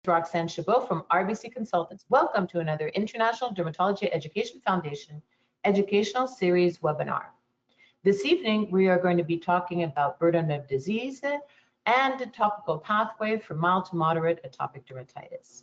Roxanne Chabot from RBC Consultants. Welcome to another International Dermatology Education Foundation Educational Series webinar. This evening, we are going to be talking about burden of disease and the topical pathway for mild to moderate atopic dermatitis.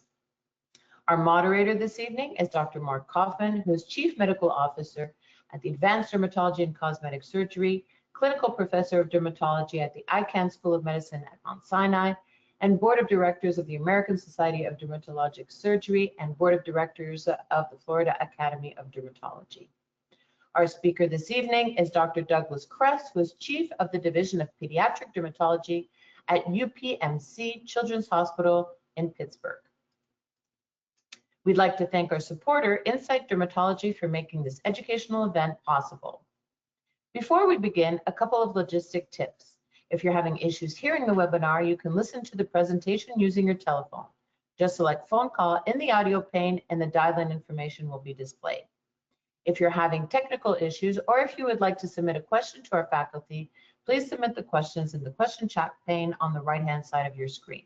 Our moderator this evening is Dr. Mark Kaufman, who is Chief Medical Officer at the Advanced Dermatology and Cosmetic Surgery, Clinical Professor of Dermatology at the Icahn School of Medicine at Mount Sinai, and Board of Directors of the American Society of Dermatologic Surgery and Board of Directors of the Florida Academy of Dermatology. Our speaker this evening is Dr. Douglas Kress, who is Chief of the Division of Pediatric Dermatology at UPMC Children's Hospital in Pittsburgh. We'd like to thank our supporter, Insight Dermatology, for making this educational event possible. Before we begin, a couple of logistic tips. If you're having issues hearing the webinar, you can listen to the presentation using your telephone. Just select phone call in the audio pane and the dial-in information will be displayed. If you're having technical issues or if you would like to submit a question to our faculty, please submit the questions in the question chat pane on the right-hand side of your screen.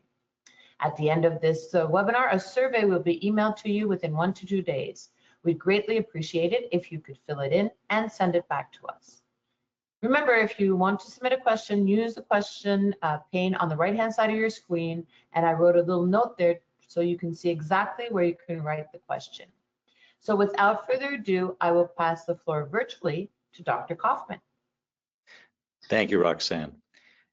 At the end of this webinar, a survey will be emailed to you within 1 to 2 days. We'd greatly appreciate it if you could fill it in and send it back to us. Remember, if you want to submit a question, use the question pane on the right-hand side of your screen, and I wrote a little note there so you can see exactly where you can write the question. So without further ado, I will pass the floor virtually to Dr. Kaufman. Thank you, Roxanne.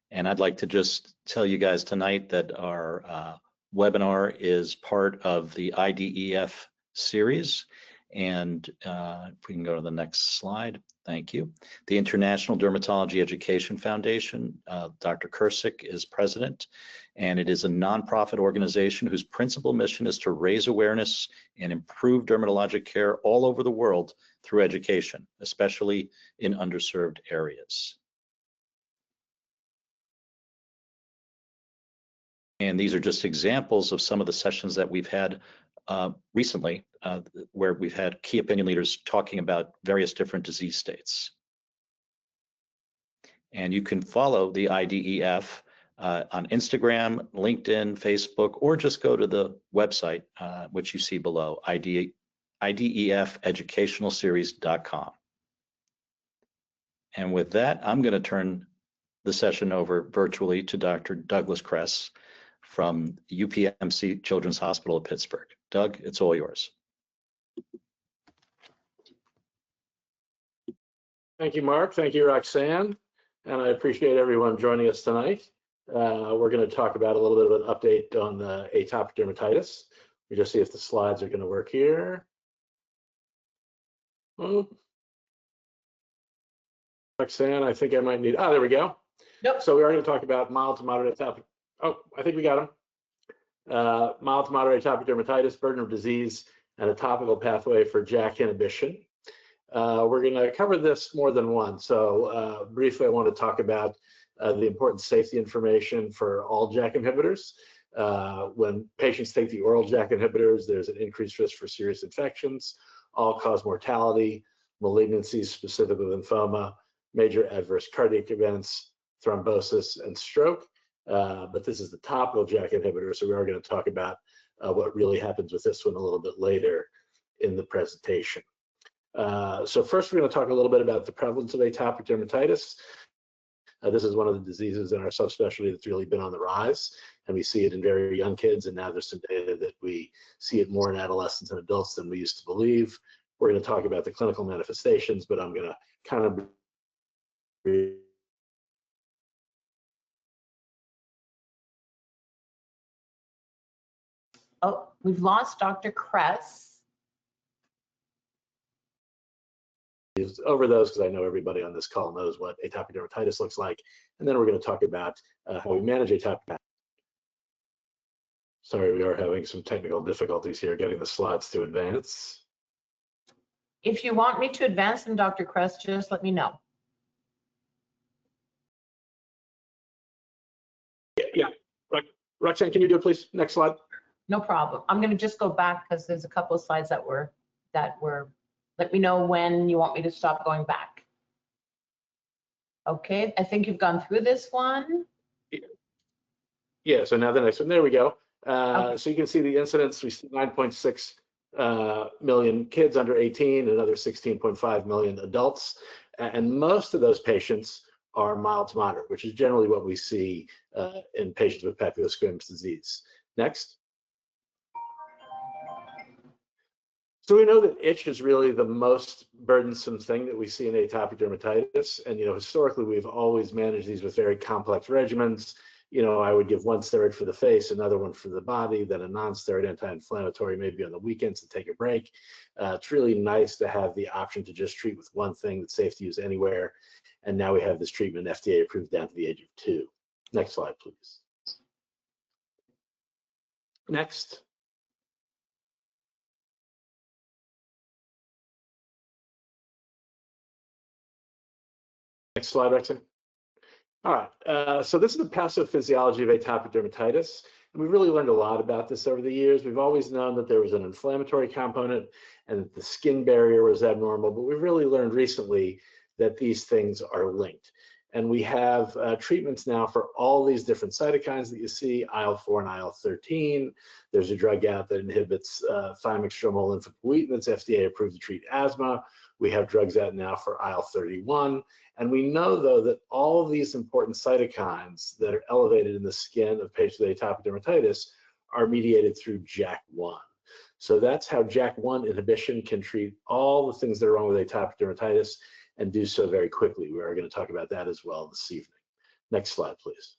And I'd like to just tell you guys tonight that our webinar is part of the IDEF series. And if we can go to the next slide, thank you. The International Dermatology Education Foundation, Dr. Kursick is president, and it is a nonprofit organization whose principal mission is to raise awareness and improve dermatologic care all over the world through education, especially in underserved areas. And these are just examples of some of the sessions that we've had recently, where we've had key opinion leaders talking about various different disease states. And you can follow the IDEF on Instagram, LinkedIn, Facebook, or just go to the website, which you see below, idefeducationalseries.com. And with that, I'm going to turn the session over virtually to Dr. Douglas Kress from UPMC Children's Hospital of Pittsburgh. Doug, it's all yours. Thank you, Mark. Thank you, Roxanne. And I appreciate everyone joining us tonight. We're going to talk about a little bit of an update on the atopic dermatitis. We just see if the slides are going to work here. Roxanne, I think I might need, there we go. Nope. So we are going to talk about mild to moderate atopic. Oh, I think we got them. Mild to moderate atopic dermatitis, burden of disease, and a topical pathway for JAK inhibition. We're going to cover this more than once. So briefly, I want to talk about the important safety information for all JAK inhibitors. When patients take the oral JAK inhibitors, there's an increased risk for serious infections, all-cause mortality, malignancies, specifically lymphoma, major adverse cardiac events, thrombosis, and stroke. But this is the topical JAK inhibitor, so we are going to talk about what really happens with this one a little bit later in the presentation. So first, we're going to talk a little bit about the prevalence of atopic dermatitis. This is one of the diseases in our subspecialty that's really been on the rise, and we see it in very young kids, and now there's some data that we see it more in adolescents and adults than we used to believe. We're going to talk about the clinical manifestations, but I'm going to kind of Oh, we've lost Dr. Kress. over those because I know everybody on this call knows what atopic dermatitis looks like. And then we're going to talk about how we manage atopic. Sorry, we are having some technical difficulties here getting the slides to advance. If you want me to advance them, Dr. Kress, just let me know. Yeah. Roxanne, can you do it, please? Next slide. No problem. I'm going to just go back because there's a couple of slides that were. Let me know when you want me to stop going back. Okay, I think you've gone through this one. Yeah, so now the next one, there we go. So you can see the incidence. We see 9.6 million kids under 18, another 16.5 million adults, and most of those patients are mild to moderate, which is generally what we see in patients with papillosquamous disease. Next. So we know that itch is really the most burdensome thing that we see in atopic dermatitis. And, historically, we've always managed these with very complex regimens. I would give one steroid for the face, another one for the body, then a non-steroid anti-inflammatory maybe on the weekends to take a break. It's really nice to have the option to just treat with one thing that's safe to use anywhere. And now we have this treatment FDA approved down to the age of 2. Next slide, please. Next. Next slide, Rexon. All right, so this is the pathophysiology of atopic dermatitis. And we've really learned a lot about this over the years. We've always known that there was an inflammatory component and that the skin barrier was abnormal, but we've really learned recently that these things are linked. And we have treatments now for all these different cytokines that you see, IL-4 and IL-13. There's a drug out that inhibits thymic stromal lymphopoietin that's FDA approved to treat asthma. We have drugs out now for IL-31. And we know, though, that all of these important cytokines that are elevated in the skin of patients with atopic dermatitis are mediated through JAK1. So that's how JAK1 inhibition can treat all the things that are wrong with atopic dermatitis and do so very quickly. We are going to talk about that as well this evening. Next slide, please.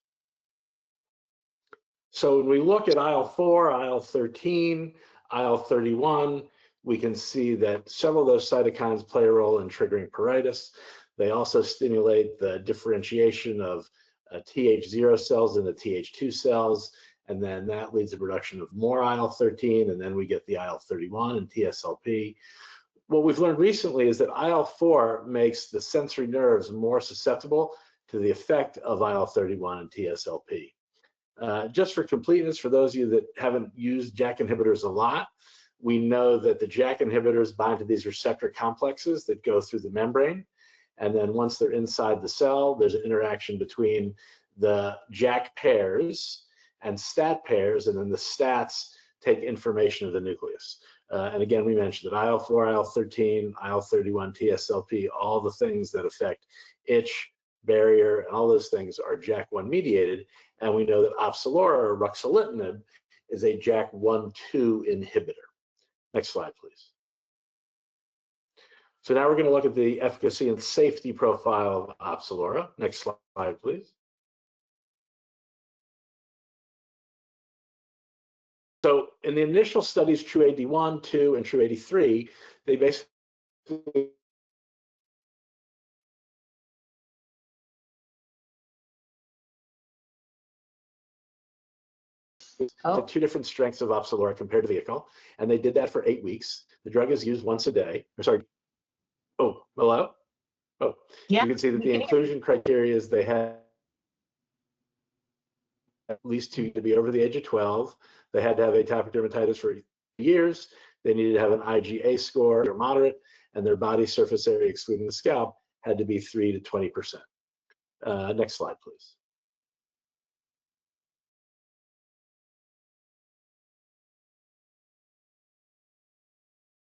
So when we look at IL-4, IL-13, IL-31, we can see that several of those cytokines play a role in triggering pruritus. They also stimulate the differentiation of Th0 cells into Th2 cells, and then that leads to production of more IL-13, and then we get the IL-31 and TSLP. What we've learned recently is that IL-4 makes the sensory nerves more susceptible to the effect of IL-31 and TSLP. Just for completeness, for those of you that haven't used JAK inhibitors a lot, we know that the JAK inhibitors bind to these receptor complexes that go through the membrane. And then once they're inside the cell, there's an interaction between the JAK pairs and STAT pairs, and then the STATs take information of the nucleus. And again, we mentioned that IL-4, IL-13, IL-31, TSLP, all the things that affect itch, barrier, and all those things are JAK1 mediated. And we know that Opzelura, or ruxolitinib, is a JAK1/2 inhibitor. Next slide, please. So now we're going to look at the efficacy and safety profile of Opzelura. Next slide, please. So in the initial studies, TRuE-AD1, 2, and TRuE-AD3, they basically had 2 different strengths of Opzelura compared to vehicle, and they did that for 8 weeks. The drug is used once a day. Sorry. Oh, hello? Oh, yeah. You can see that the inclusion criteria is they had at least 2 to be over the age of 12. They had to have atopic dermatitis for years. They needed to have an IgA score or moderate, and their body surface area, excluding the scalp, had to be 3 to 20%. Next slide, please.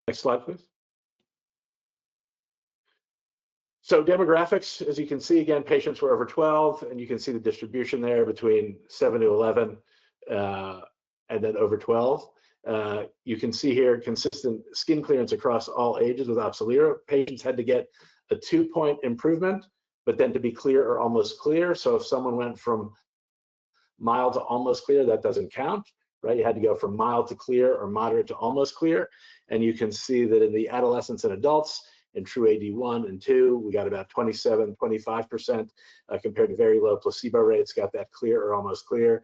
Next slide, please. So demographics, as you can see, again, patients were over 12, and you can see the distribution there between 7 to 11 and then over 12. You can see here consistent skin clearance across all ages with Opzelura. Patients had to get a 2-point improvement, but then to be clear or almost clear. So if someone went from mild to almost clear, that doesn't count, right? You had to go from mild to clear or moderate to almost clear. And you can see that in the adolescents and adults, in TRuE-AD1 and 2, we got about 27, 25% compared to very low placebo rates, got that clear or almost clear.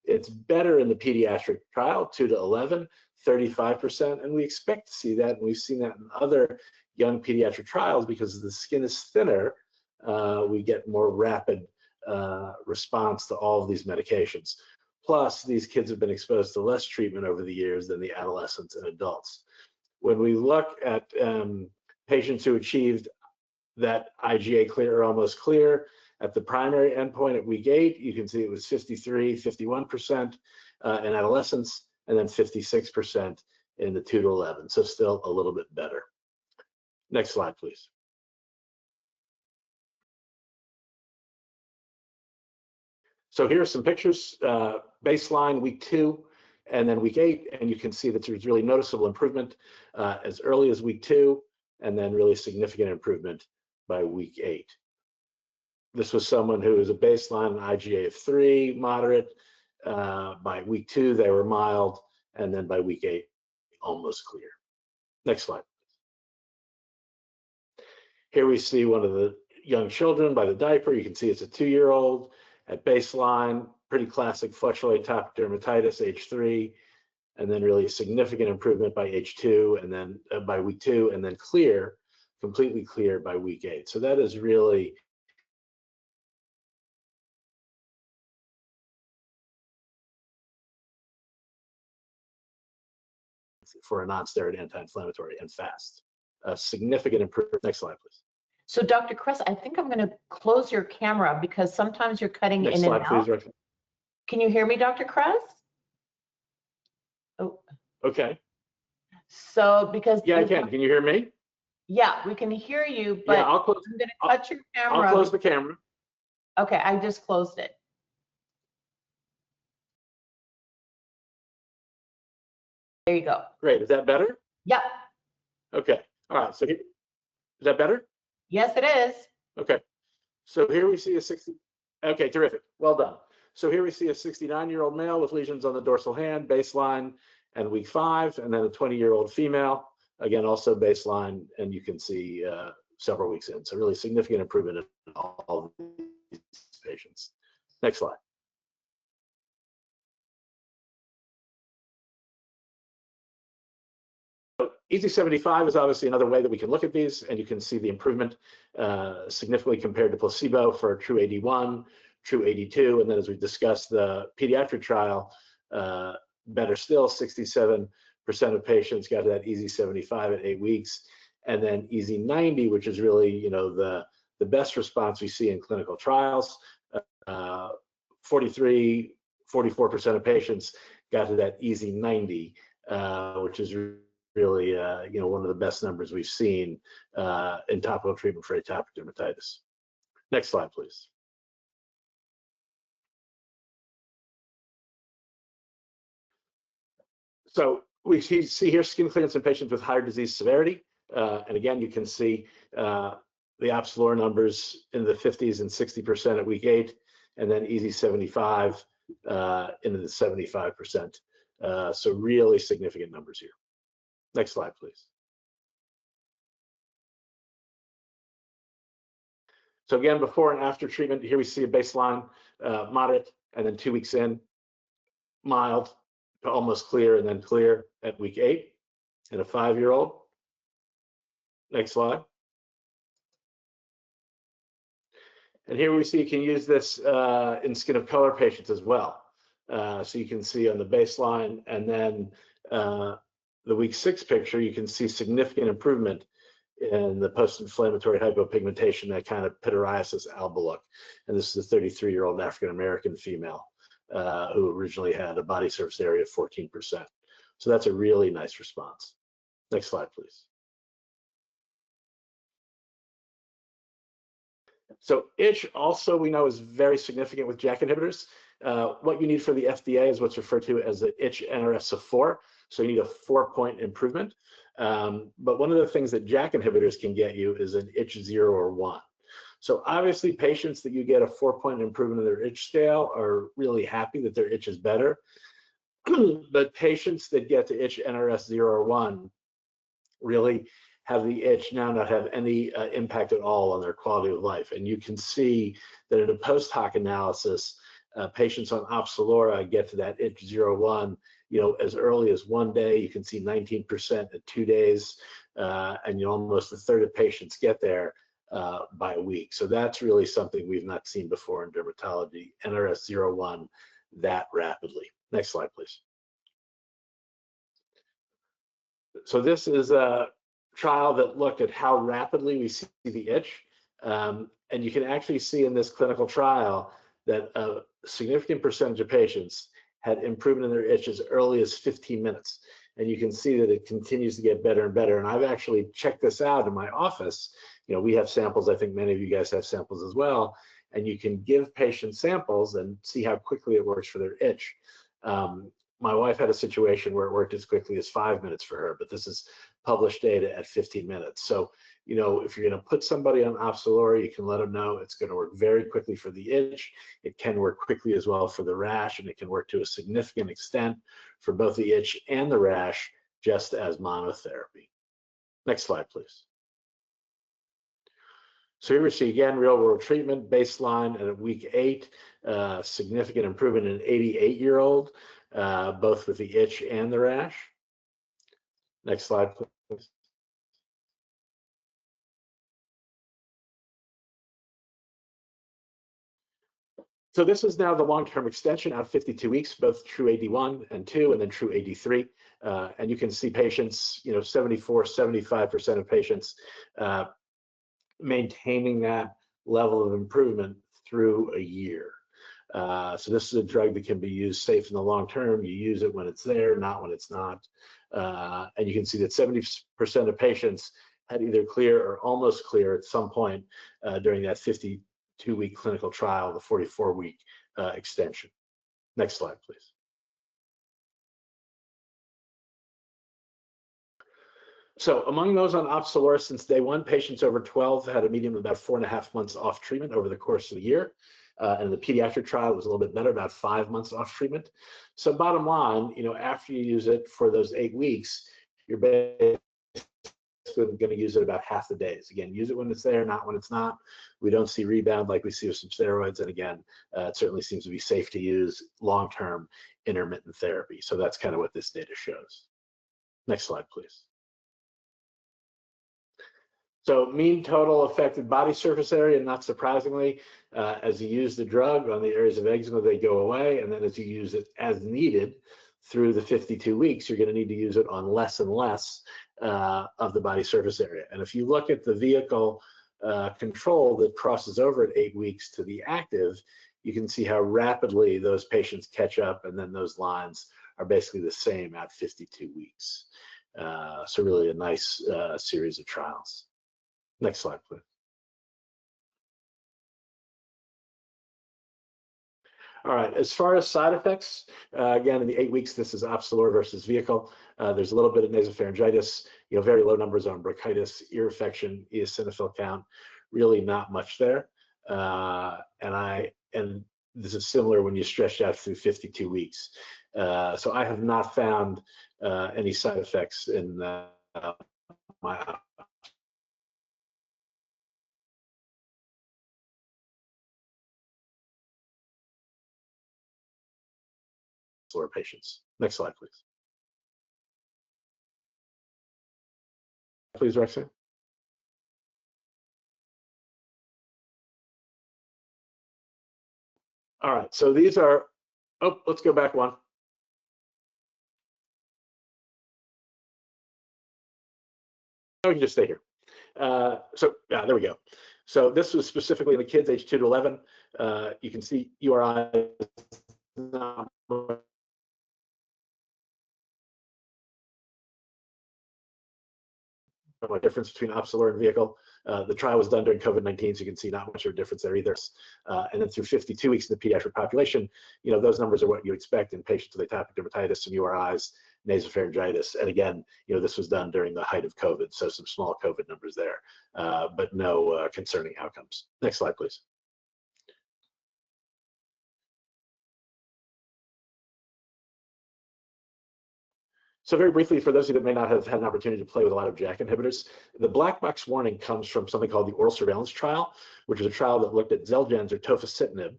It's better in the pediatric trial, 2 to 11, 35%, and we expect to see that, and we've seen that in other young pediatric trials because the skin is thinner, we get more rapid response to all of these medications. Plus, these kids have been exposed to less treatment over the years than the adolescents and adults. When we look at patients who achieved that IgA clear or almost clear, at the primary endpoint at week 8, you can see it was 53, 51%. in adolescents, and then 56% in the 2 to 11. So still a little bit better. Next slide, please. So here are some pictures, baseline week 2 and then week 8, and you can see that there's really noticeable improvement as early as week 2, and then really significant improvement by week 8. This was someone who was a baseline IGA of 3, moderate. By week 2, they were mild, and then by week 8, almost clear. Next slide. Here we see one of the young children by the diaper. You can see it's a 2-year-old at baseline, pretty classic flexural atopic dermatitis, age 3, and then really significant improvement by age 2, and then by week 2, and then clear, completely clear by week 8. So that is really for a non-steroid anti-inflammatory and fast. A significant improvement. Next slide, please. So Dr. Kress, I think I'm going to close your camera because sometimes you're cutting Next in slide, and out. please, Rex. Can you hear me, Dr. Kress? Oh. Okay. So because Yeah, I can. Can you hear me? Yeah, we can hear you, but Yeah, I'm going to cut your camera. I'll close the camera. Okay, I just closed it. There you go. Great. Is that better? Yep. Okay. All right. So is that better? Yes, it is. Okay. So here we see a 60. Okay, terrific. Well done. So here we see a 69-year-old male with lesions on the dorsal hand, baseline, and week 5, and then a 20-year-old female, again, also baseline, and you can see several weeks in. So really significant improvement in all of these patients. Next slide. EASI-75 is obviously another way that we can look at these, and you can see the improvement significantly compared to placebo for True 81, True 82, and then as we discussed the pediatric trial, better still, 67% of patients got to that EASI-75 at 8 weeks, and then EASI-90, which is really, you know, the best response we see in clinical trials. 44% of patients got to that EASI-90, which is really, you know, one of the best numbers we've seen in topical treatment for atopic dermatitis. Next slide, please. So we see here skin clearance in patients with higher disease severity. And again, you can see the Opsilor numbers in the 50s and 60% at week 8, and then EASI-75 into the 75%. So really significant numbers here. Next slide, please. So again, before and after treatment, here we see a baseline moderate, and then 2 weeks in, mild to almost clear, and then clear at week 8 in a 5-year-old. Next slide. And here we see you can use this in skin of color patients as well. So you can see on the baseline, and then the week 6 picture, you can see significant improvement in the post-inflammatory hypopigmentation, that kind of pityriasis alba look. And this is a 33-year-old African-American female who originally had a body surface area of 14%. So that's a really nice response. Next slide, please. So itch also we know is very significant with JAK inhibitors. What you need for the FDA is what's referred to as the itch NRS of 4. So you need a 4-point improvement. But one of the things that JAK inhibitors can get you is an itch 0 or 1. So obviously patients that you get a 4-point improvement in their itch scale are really happy that their itch is better. But patients that get to itch NRS 0 or 1 really have the itch now not have any impact at all on their quality of life. And you can see that in a post hoc analysis, patients on Opsilora get to that itch 0 1, you know, as early as 1 day. You can see 19% at 2 days, and you know, almost a third of patients get there by a week. So that's really something we've not seen before in dermatology, NRS 0 1 that rapidly. Next slide, please. So this is a trial that looked at how rapidly we see the itch. And you can actually see in this clinical trial that a significant percentage of patients had improvement in their itch as early as 15 minutes. And you can see that it continues to get better and better. And I've actually checked this out in my office. You know, we have samples. I think many of you guys have samples as well. And you can give patients samples and see how quickly it works for their itch. My wife had a situation where it worked as quickly as 5 minutes for her, but this is published data at 15 minutes. So, you know, if you're going to put somebody on Opzelura, you can let them know it's going to work very quickly for the itch. It can work quickly as well for the rash, and it can work to a significant extent for both the itch and the rash, just as monotherapy. Next slide, please. So here we see again real world treatment baseline, and at week 8, significant improvement in an 88-year-old, both with the itch and the rash. Next slide, please. So this is now the long-term extension out of 52 weeks, both true AD1 and 2, and then true AD3. And you can see patients, you know, 74, 75% of patients maintaining that level of improvement through a year. So this is a drug that can be used safe in the long term. You use it when it's there, not when it's not. And you can see that 70% of patients had either clear or almost clear at some point during that 52-week clinical trial, the 44-week extension. Next slide, please. So among those on Opzelura since day 1, patients over 12 had a median of about 4.5 months off treatment over the course of the year. And the pediatric trial was a little bit better, about 5 months off treatment. So bottom line, you know, after you use it for those 8 weeks, you're basically going to use it about half the days. Again, use it when it's there, not when it's not. We don't see rebound like we see with some steroids. And again, it certainly seems to be safe to use long-term intermittent therapy. So that's kind of what this data shows. Next slide, please. So mean total affected body surface area, not surprisingly, as you use the drug on the areas of eczema, they go away. And then as you use it as needed through the 52 weeks, you're going to need to use it on less and less of the body surface area. And if you look at the vehicle control that crosses over at 8 weeks to the active, you can see how rapidly those patients catch up, and then those lines are basically the same at 52 weeks. So really a nice series of trials. Next slide, please. All right, as far as side effects, again, in the 8 weeks, this is Opzelura versus vehicle. There's a little bit of nasopharyngitis, you know, very low numbers on bronchitis, ear infection, eosinophil count, really not much there. And this is similar when you stretch out through 52 weeks. So I have not found any side effects in my patients. Next slide, please. Please, Roxanne. All right, so these are, oh, let's go back one. Oh, you can just stay here. So yeah, there we go. So this was specifically in the kids age 2 to 11. You can see URI not a difference between Opzelura and vehicle. The trial was done during COVID-19, so you can see not much of a difference there either. And then through 52 weeks in the pediatric population, you know, those numbers are what you expect in patients with atopic dermatitis and URIs, nasopharyngitis. And again, you know, this was done during the height of COVID, so some small COVID numbers there, but no concerning outcomes. Next slide, please. So very briefly, for those of you that may not have had an opportunity to play with a lot of JAK inhibitors, the black box warning comes from something called the oral surveillance trial, which is a trial that looked at Xeljanz or tofacitinib,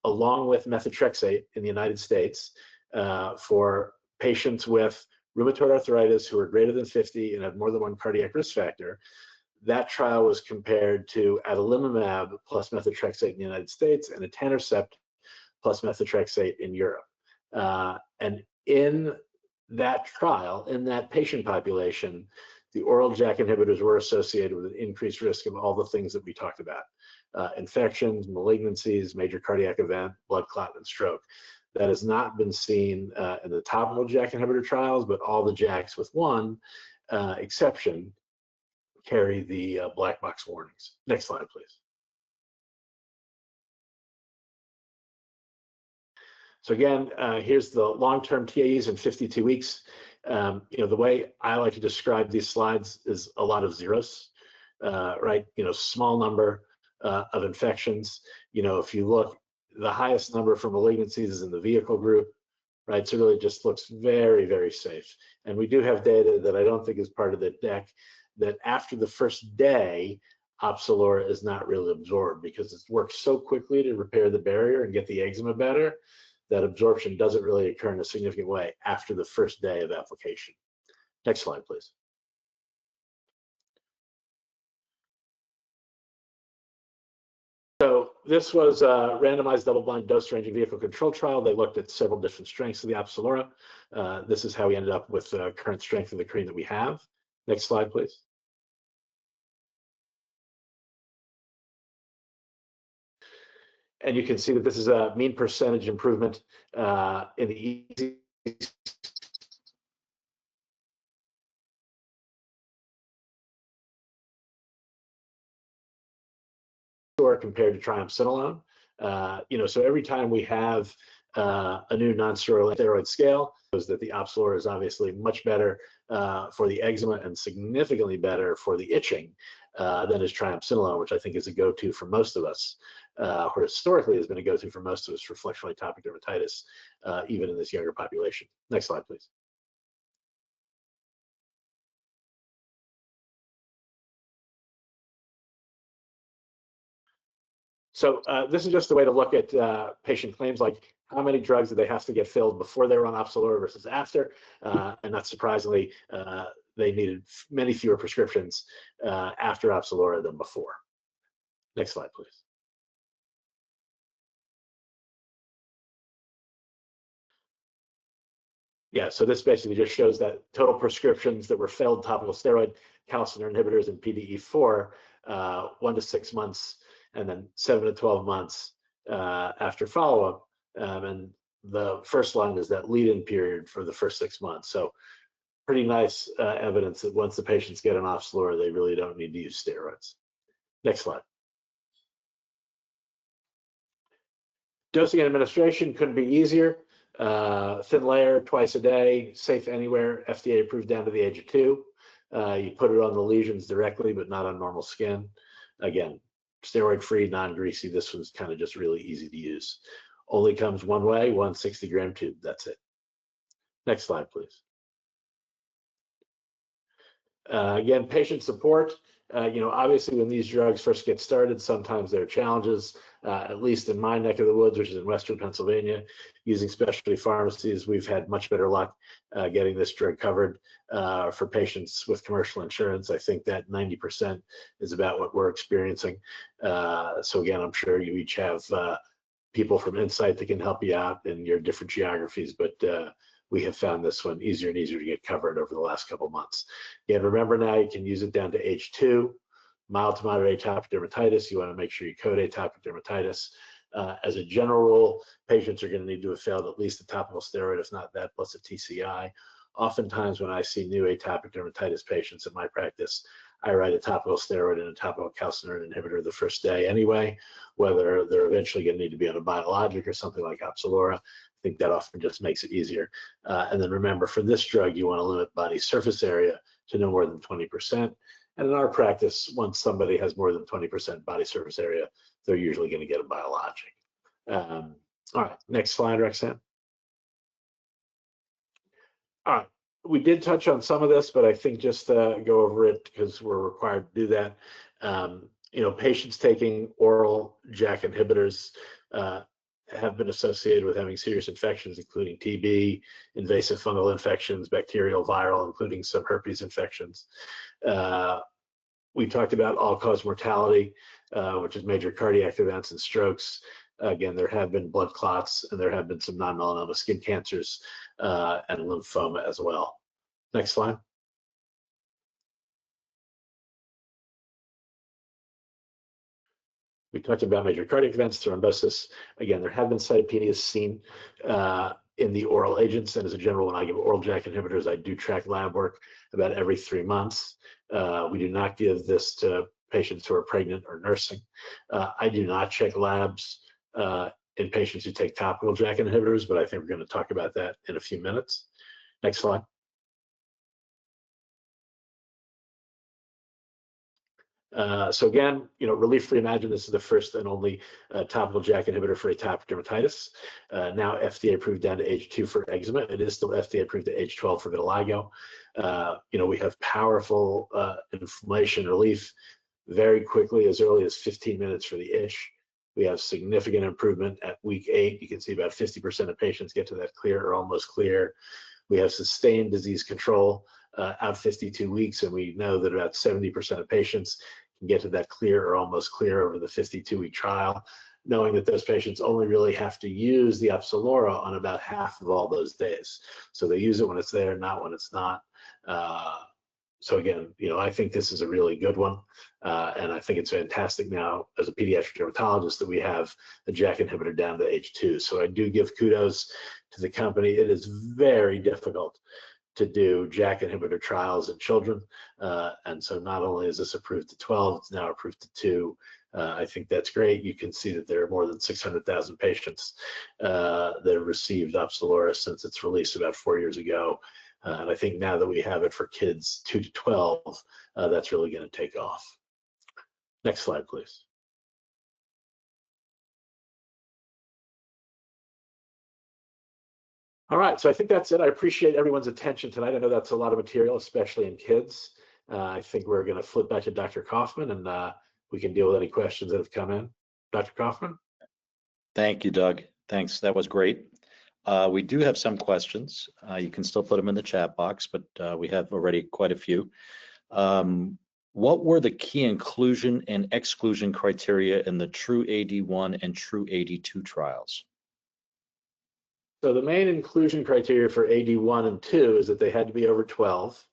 along with methotrexate in the United States for patients with rheumatoid arthritis who are greater than 50 and have more than one cardiac risk factor. That trial was compared to adalimumab plus methotrexate in the United States and etanercept plus methotrexate in Europe. And in that trial, in that patient population, the oral JAK inhibitors were associated with an increased risk of all the things that we talked about: infections, malignancies, major cardiac event, blood clot, and stroke. That has not been seen in the topical JAK inhibitor trials, but all the JAKs with one exception carry the black box warnings. Next slide, please. So again, here's the long-term TAEs in 52 weeks. The way I like to describe these slides is a lot of zeros, right? Small number of infections. If you look, the highest number for malignancies is in the vehicle group, right? So it really just looks very, very safe. And we do have data that I don't think is part of the deck that after the first day, Opzelura is not really absorbed because it works so quickly to repair the barrier and get the eczema better that absorption doesn't really occur in a significant way after the first day of application. Next slide, please. So this was a randomized double-blind dose-ranging vehicle control trial. They looked at several different strengths of the Opzelura. This is how we ended up with the current strength of the cream that we have. Next slide, please. And you can see that this is a mean percentage improvement in the easy score compared to triamcinolone. So every time we have a new non-steroid scale, shows that the Opzelura is obviously much better for the eczema and significantly better for the itching than is triamcinolone, which I think is a go-to for most of us, or historically has been a go-to for most of us for flexural atopic dermatitis, even in this younger population. Next slide, please. So this is just the way to look at patient claims, like how many drugs did they have to get filled before they were on Opzelura versus after, and not surprisingly, they needed many fewer prescriptions after Opzelura than before. Next slide, please. Yeah, so this basically just shows that total prescriptions that were failed topical steroid calcineurin inhibitors and PDE4, 1 to 6 months, and then 7 to 12 months after follow-up. And the first line is that lead-in period for the first 6 months. So pretty nice evidence that once the patients get an Opzelura, they really don't need to use steroids. Next slide. Dosing and administration couldn't be easier. Thin layer, twice a day, safe anywhere, FDA approved down to the age of 2. You put it on the lesions directly, but not on normal skin. Again, steroid-free, non-greasy. This one's kind of just really easy to use. Only comes one way, 1 60-gram tube. That's it. Next slide, please. Again, patient support. Obviously when these drugs first get started, sometimes there are challenges, at least in my neck of the woods, which is in Western Pennsylvania, using specialty pharmacies. We've had much better luck getting this drug covered for patients with commercial insurance. I think that 90% is about what we're experiencing. So again, I'm sure you each have people from Insight that can help you out in your different geographies, but we have found this one easier and easier to get covered over the last couple of months. Again, remember now you can use it down to age 2. Mild to moderate atopic dermatitis, you want to make sure you code atopic dermatitis. As a general rule, patients are going to need to have failed at least a topical steroid, if not that, plus a TCI. Oftentimes when I see new atopic dermatitis patients in my practice, I write a topical steroid and a topical calcineurin inhibitor the first day anyway, whether they're eventually going to need to be on a biologic or something like Opzelura. I think that often just makes it easier. And then remember, for this drug, you want to limit body surface area to no more than 20%. And in our practice, once somebody has more than 20% body surface area, they're usually going to get a biologic. All right, next slide, Roxanne. All right, we did touch on some of this, but I think just go over it because we're required to do that. Patients taking oral JAK inhibitors have been associated with having serious infections, including TB, invasive fungal infections, bacterial, viral, including some herpes infections. We talked about all-cause mortality, which is major cardiac events and strokes. Again, there have been blood clots, and there have been some non-melanoma skin cancers and lymphoma as well. Next slide. We talked about major cardiac events, thrombosis. Again, there have been cytopenias seen in the oral agents, and as a general, when I give oral JAK inhibitors, I do track lab work about every 3 months. We do not give this to patients who are pregnant or nursing. I do not check labs in patients who take topical JAK inhibitors, but I think we're going to talk about that in a few minutes. Next slide. So again, Relief Reimagine, this is the first and only topical JAK inhibitor for atopic dermatitis. Now FDA approved down to age 2 for eczema. It is still FDA approved to age 12 for vitiligo. We have powerful inflammation relief very quickly, as early as 15 minutes for the itch. We have significant improvement at week 8. You can see about 50% of patients get to that clear or almost clear. We have sustained disease control out 52 weeks, and we know that about 70% of patients can get to that clear or almost clear over the 52-week trial, knowing that those patients only really have to use the Opzelura on about half of all those days. So they use it when it's there, not when it's not. So again, I think this is a really good one, and I think it's fantastic now as a pediatric dermatologist that we have the JAK inhibitor down to age 2. So I do give kudos to the company. It is very difficult to do JAK inhibitor trials in children, and so not only is this approved to 12, it's now approved to 2. I think that's great. You can see that there are more than 600,000 patients that have received Opzelura since its release about 4 years ago. And I think now that we have it for kids 2 to 12, that's really going to take off. Next slide, please. All right, so I think that's it. I appreciate everyone's attention tonight. I know that's a lot of material, especially in kids. I think we're going to flip back to Dr. Kaufman, and we can deal with any questions that have come in. Dr. Kaufman? Thank you, Doug. Thanks. That was great. We do have some questions. You can still put them in the chat box, but we have already quite a few. What were the key inclusion and exclusion criteria in the True AD1 and True AD2 trials? So the main inclusion criteria for AD1 and 2 is that they had to be over 12.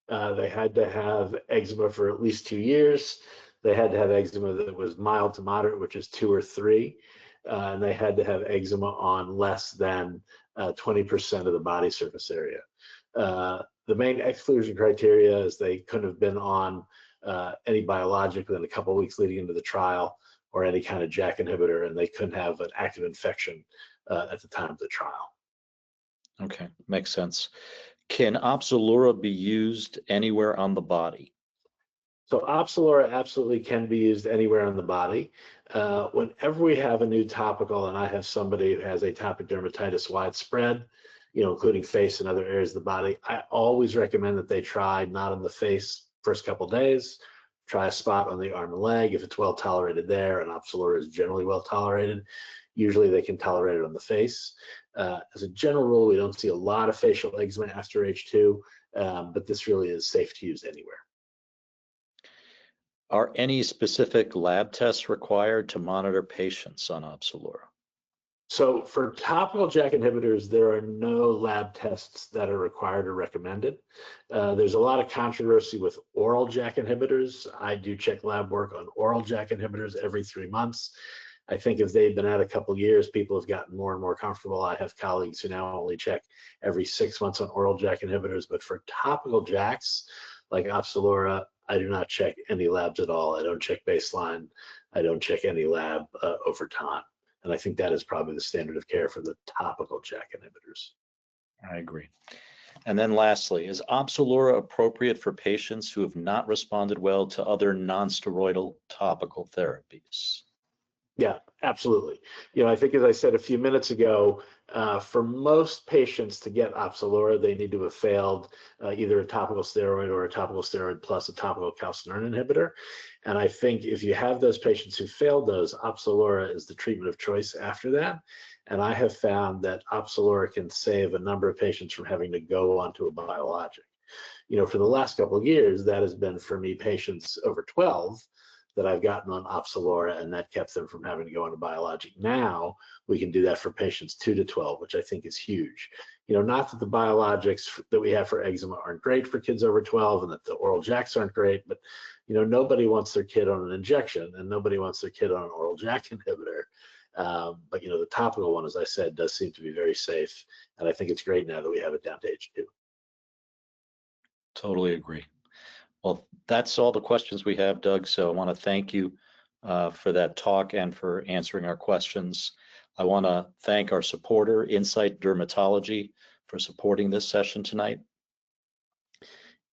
They had to have eczema for at least 2 years. They had to have eczema that was mild to moderate, which is 2 or 3. And they had to have eczema on less than 20% of the body surface area. The main exclusion criteria is they couldn't have been on any biologic within a couple of weeks leading into the trial, or any kind of JAK inhibitor, and they couldn't have an active infection at the time of the trial. Okay, makes sense. Can Opzelura be used anywhere on the body? So Opzelura absolutely can be used anywhere on the body. Whenever we have a new topical, and I have somebody who has atopic dermatitis widespread, including face and other areas of the body, I always recommend that they try not on the face first couple days. Try a spot on the arm and leg. If it's well tolerated there, and Opzelura is generally well tolerated, usually they can tolerate it on the face. As a general rule, we don't see a lot of facial eczema after age 2, but this really is safe to use anywhere. Are any specific lab tests required to monitor patients on Opzelura? So for topical JAK inhibitors, there are no lab tests that are required or recommended. There's a lot of controversy with oral JAK inhibitors. I do check lab work on oral JAK inhibitors every 3 months. I think if they've been out a couple of years, people have gotten more and more comfortable. I have colleagues who now only check every 6 months on oral JAK inhibitors, but for topical JAKs like Opzelura, I do not check any labs at all. I don't check baseline. I don't check any lab over time. And I think that is probably the standard of care for the topical JAK inhibitors. I agree. And then lastly, is Opzelura appropriate for patients who have not responded well to other non-steroidal topical therapies? Yeah, absolutely. I think, as I said a few minutes ago, for most patients to get Opzelura, they need to have failed either a topical steroid or a topical steroid plus a topical calcineurin inhibitor. And I think if you have those patients who failed those, Opzelura is the treatment of choice after that. And I have found that Opzelura can save a number of patients from having to go onto a biologic. For the last couple of years, that has been for me patients over 12 that I've gotten on Opzelura, and that kept them from having to go on a biologic. Now we can do that for patients 2 to 12, which I think is huge. You know, not that the biologics that we have for eczema aren't great for kids over 12 and that the oral JAKs aren't great, but you know, nobody wants their kid on an injection and nobody wants their kid on an oral JAK inhibitor. But you know, the topical one, as I said, does seem to be very safe, and I think it's great now that we have it down to age 2. Totally agree. Well, that's all the questions we have, Doug. So I want to thank you for that talk and for answering our questions. I want to thank our supporter, Insight Dermatology, for supporting this session tonight.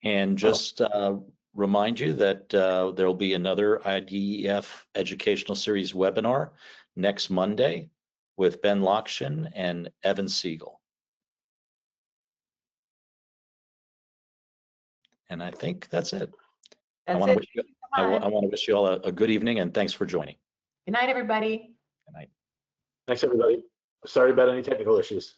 And just remind you that there will be another IDEF Educational Series webinar next Monday with Ben Lokshin and Evan Siegel. And I think that's it. That's I want to wish you all a good evening, and thanks for joining. Good night, everybody. Good night. Thanks, everybody. Sorry about any technical issues.